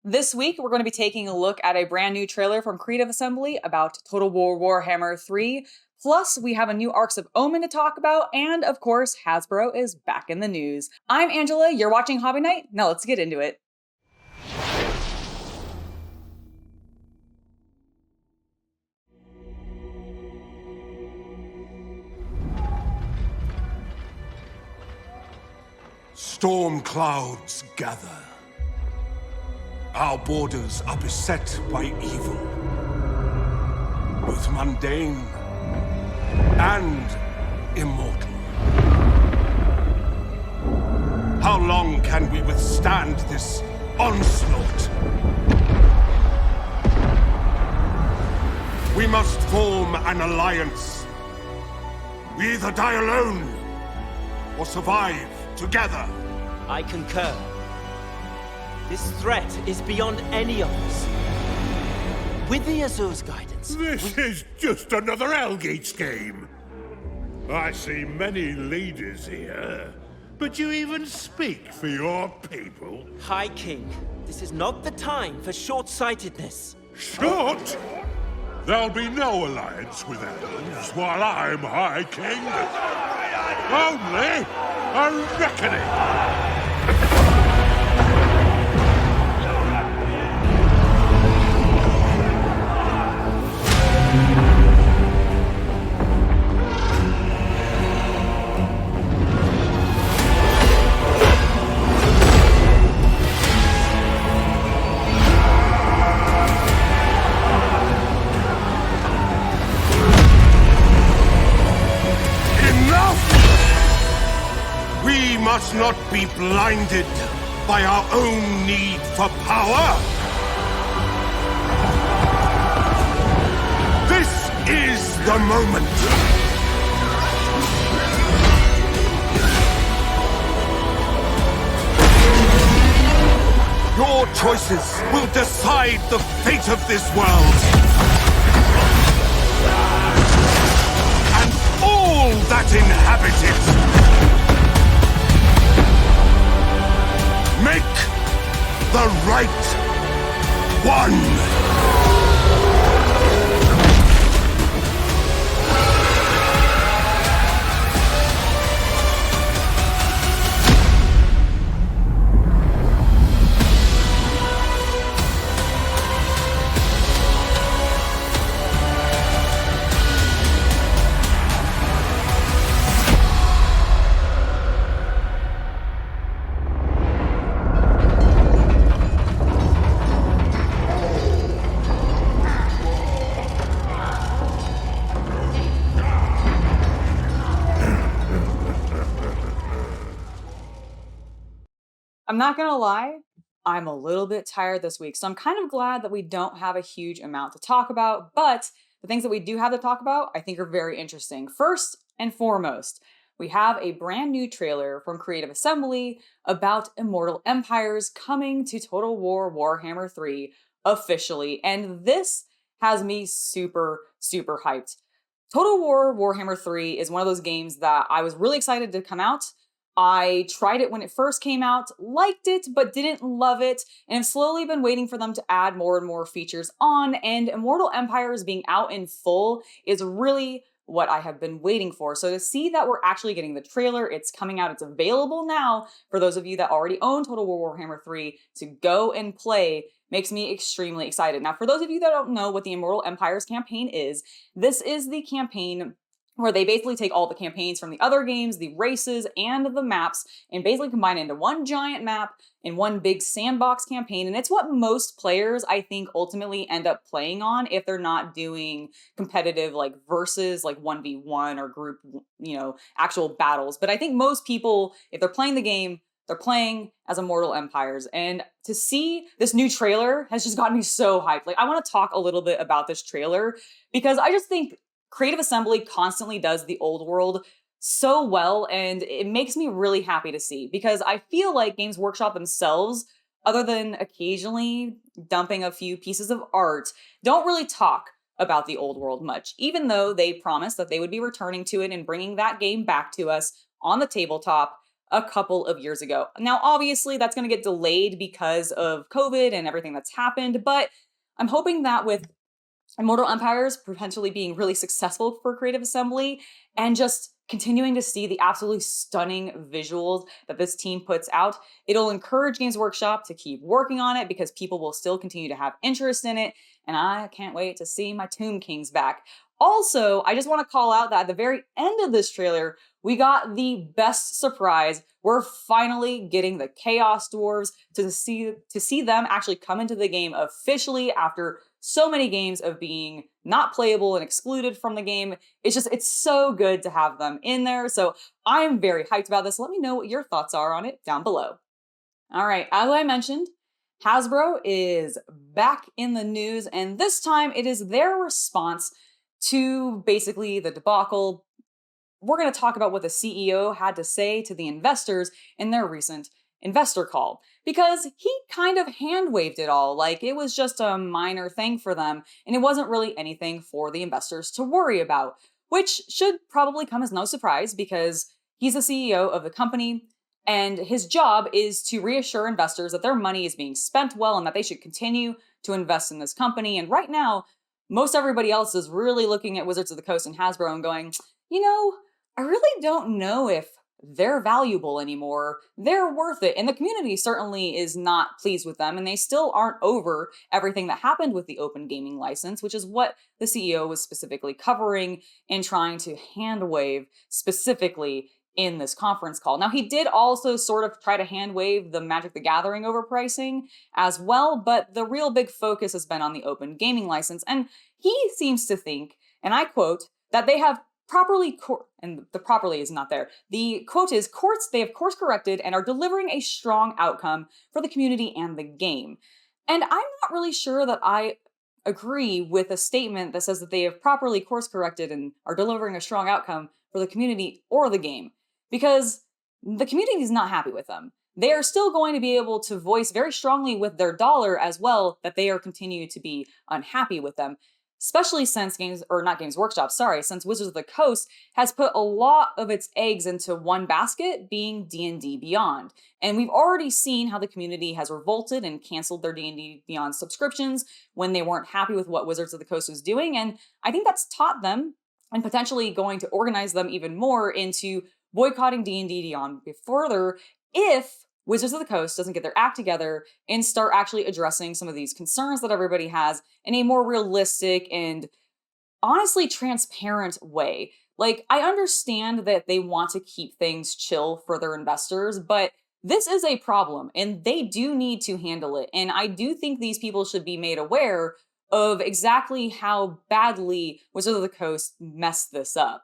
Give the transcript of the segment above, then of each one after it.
This week, we're going to be taking a look at a brand new trailer from Creative Assembly about Total War Warhammer 3. Plus, we have a new Arks of Omen to talk about, and of course, Hasbro is back in the news. I'm Angela, you're watching Hobby Night. Now let's get into it. Storm clouds gather. Our borders are beset by evil, both mundane and immortal. How long can we withstand this onslaught? We must form an alliance. We either die alone or survive together. I concur. This threat is beyond any of us. With the Azur's guidance... This is just another Elgates game. I see many leaders here, but you even speak for your people? High King, this is not the time for short-sightedness. Short? There'll be no alliance with elves while I'm High King. Only a reckoning! We must not be blinded by our own need for power. This is the moment. Your choices will decide the fate of this world. And all that inhabit it. Make the right one! I'm not gonna lie, I'm a little bit tired this week, so I'm kind of glad that we don't have a huge amount to talk about, but the things that we do have to talk about I think are very interesting. First and foremost, we have a brand new trailer from Creative Assembly about Immortal Empires coming to Total War Warhammer 3 officially, and this has me super hyped. Total War Warhammer 3 is one of those games that I was really excited to come out. I tried it when it first came out, liked it, but didn't love it, and have slowly been waiting for them to add more and more features on, and Immortal Empires being out in full is really what I have been waiting for. So to see that we're actually getting the trailer, it's coming out, it's available now for those of you that already own Total War Warhammer 3 to go and play, makes me extremely excited. Now, for those of you that don't know what the Immortal Empires campaign is, this is the campaign where they basically take all the campaigns from the other games, the races, and the maps, and basically combine into one giant map in one big sandbox campaign. And it's what most players, I think, ultimately end up playing on if they're not doing competitive like versus like 1v1 or group, actual battles. But I think most people, if they're playing the game, they're playing as Immortal Empires. And to see this new trailer has just gotten me so hyped. Like, I want to talk a little bit about this trailer because I just think Creative Assembly constantly does the old world so well, and it makes me really happy to see, because I feel like Games Workshop themselves, other than occasionally dumping a few pieces of art, don't really talk about the old world much, even though they promised that they would be returning to it and bringing that game back to us on the tabletop a couple of years ago. Now, obviously, that's going to get delayed because of COVID and everything that's happened, but I'm hoping that with Immortal Empires potentially being really successful for Creative Assembly and just continuing to see the absolutely stunning visuals that this team puts out, it'll encourage Games Workshop to keep working on it because people will still continue to have interest in it, and I can't wait to see my Tomb Kings back. Also, I just want to call out that at the very end of this trailer, we got the best surprise. We're finally getting the Chaos Dwarves to see them actually come into the game officially after so many games of being not playable and excluded from the game. It's so good to have them in there. So I'm very hyped about this. Let me know what your thoughts are on it down below. All right, as I mentioned, Hasbro is back in the news, and this time it is their response to basically the debacle. We're going to talk about what the CEO had to say to the investors in their recent investor call, because he kind of hand-waved it all like it was just a minor thing for them, and it wasn't really anything for the investors to worry about, which should probably come as no surprise because he's the CEO of the company, and his job is to reassure investors that their money is being spent well and that they should continue to invest in this company. And right now, most everybody else is really looking at Wizards of the Coast and Hasbro and going, I really don't know if they're valuable anymore. They're worth it. And the community certainly is not pleased with them, and they still aren't over everything that happened with the open gaming license, which is what the CEO was specifically covering and trying to hand wave specifically in this conference call. Now, he did also sort of try to hand wave the Magic the Gathering overpricing as well, but the real big focus has been on the open gaming license. And he seems to think, and I quote, that they have and the properly is not there. The quote is, they have course corrected and are delivering a strong outcome for the community and the game. And I'm not really sure that I agree with a statement that says that they have properly course corrected and are delivering a strong outcome for the community or the game, because the community is not happy with them. They are still going to be able to voice very strongly with their dollar as well that they are continuing to be unhappy with them. Especially since since Wizards of the Coast has put a lot of its eggs into one basket, being D&D Beyond. And we've already seen how the community has revolted and canceled their D&D Beyond subscriptions when they weren't happy with what Wizards of the Coast was doing. And I think that's taught them and potentially going to organize them even more into boycotting D&D Beyond further if Wizards of the Coast doesn't get their act together and start actually addressing some of these concerns that everybody has in a more realistic and honestly transparent way. Like, I understand that they want to keep things chill for their investors, but this is a problem and they do need to handle it. And I do think these people should be made aware of exactly how badly Wizards of the Coast messed this up.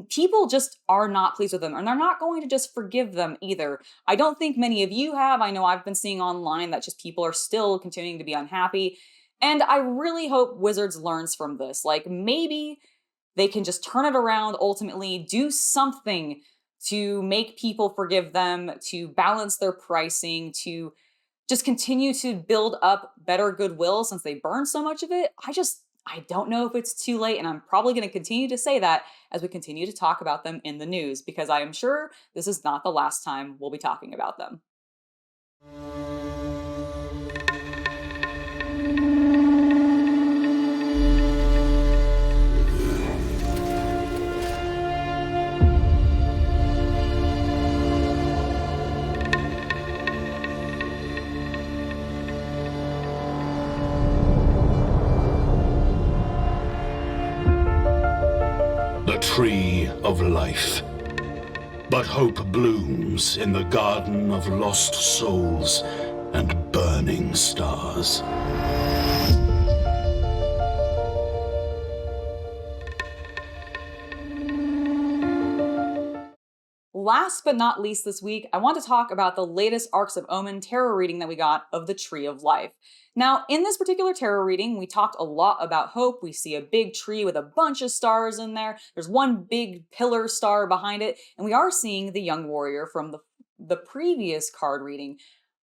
People just are not pleased with them, and they're not going to just forgive them either. I don't think many of you have. I know I've been seeing online that just people are still continuing to be unhappy, and I really hope Wizards learns from this. Like, maybe they can just turn it around, ultimately do something to make people forgive them, to balance their pricing, to just continue to build up better goodwill since they burned so much of it. I don't know if it's too late, and I'm probably going to continue to say that as we continue to talk about them in the news, because I am sure this is not the last time we'll be talking about them. The tree of life. But hope blooms in the garden of lost souls and burning stars. Last but not least this week, I want to talk about the latest Arks of Omen tarot reading that we got of the Tree of Life. Now, in this particular tarot reading, we talked a lot about hope. We see a big tree with a bunch of stars in there. There's one big pillar star behind it, and we are seeing the young warrior from the previous card reading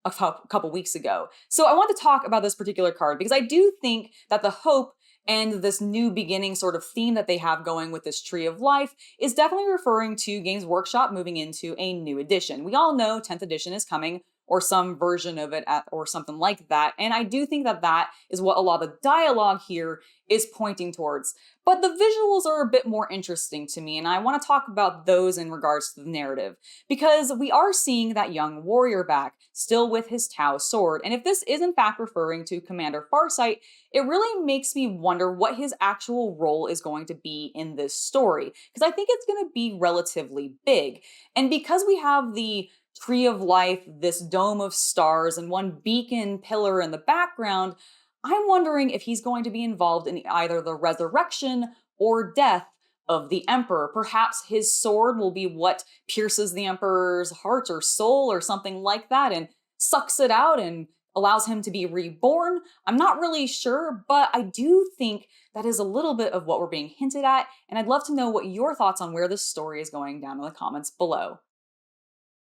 a couple weeks ago. So I want to talk about this particular card because I do think that the hope And this new beginning sort of theme that they have going with this Tree of Life is definitely referring to Games Workshop moving into a new edition. We all know 10th edition is coming, or some version of it, or something like that. And I do think that that is what a lot of the dialogue here is pointing towards. But the visuals are a bit more interesting to me, and I want to talk about those in regards to the narrative. Because we are seeing that young warrior back, still with his Tau sword. And if this is in fact referring to Commander Farsight, it really makes me wonder what his actual role is going to be in this story. Because I think it's going to be relatively big. And because we have the Tree of Life, this dome of stars, and one beacon pillar in the background, I'm wondering if he's going to be involved in either the resurrection or death of the Emperor. Perhaps his sword will be what pierces the Emperor's heart or soul or something like that and sucks it out and allows him to be reborn. I'm not really sure, but I do think that is a little bit of what we're being hinted at, and I'd love to know what your thoughts on where this story is going down in the comments below.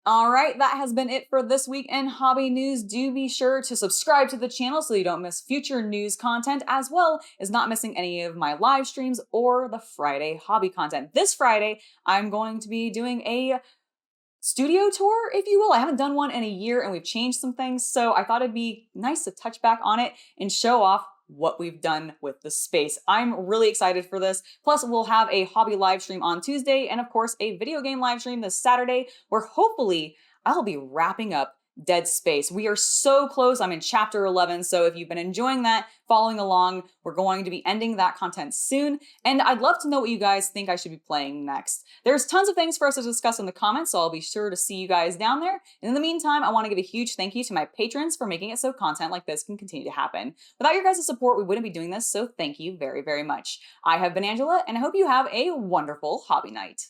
Alright, that has been it for this week in hobby news. Do be sure to subscribe to the channel so you don't miss future news content, as well as not missing any of my live streams or the Friday hobby content. This Friday, I'm going to be doing a studio tour, if you will. I haven't done one in a year and we've changed some things, so I thought it'd be nice to touch back on it and show off what we've done with the space. I'm really excited for this. Plus, we'll have a hobby live stream on Tuesday and of course a video game live stream this Saturday where hopefully I'll be wrapping up Dead Space. We are so close. I'm in chapter 11, so if you've been enjoying that, following along, we're going to be ending that content soon, and I'd love to know what you guys think I should be playing next. There's tons of things for us to discuss in the comments, so I'll be sure to see you guys down there. And in the meantime, I want to give a huge thank you to my patrons for making it so content like this can continue to happen. Without your guys' support, we wouldn't be doing this, so thank you very, very much. I have been Angela, and I hope you have a wonderful hobby night.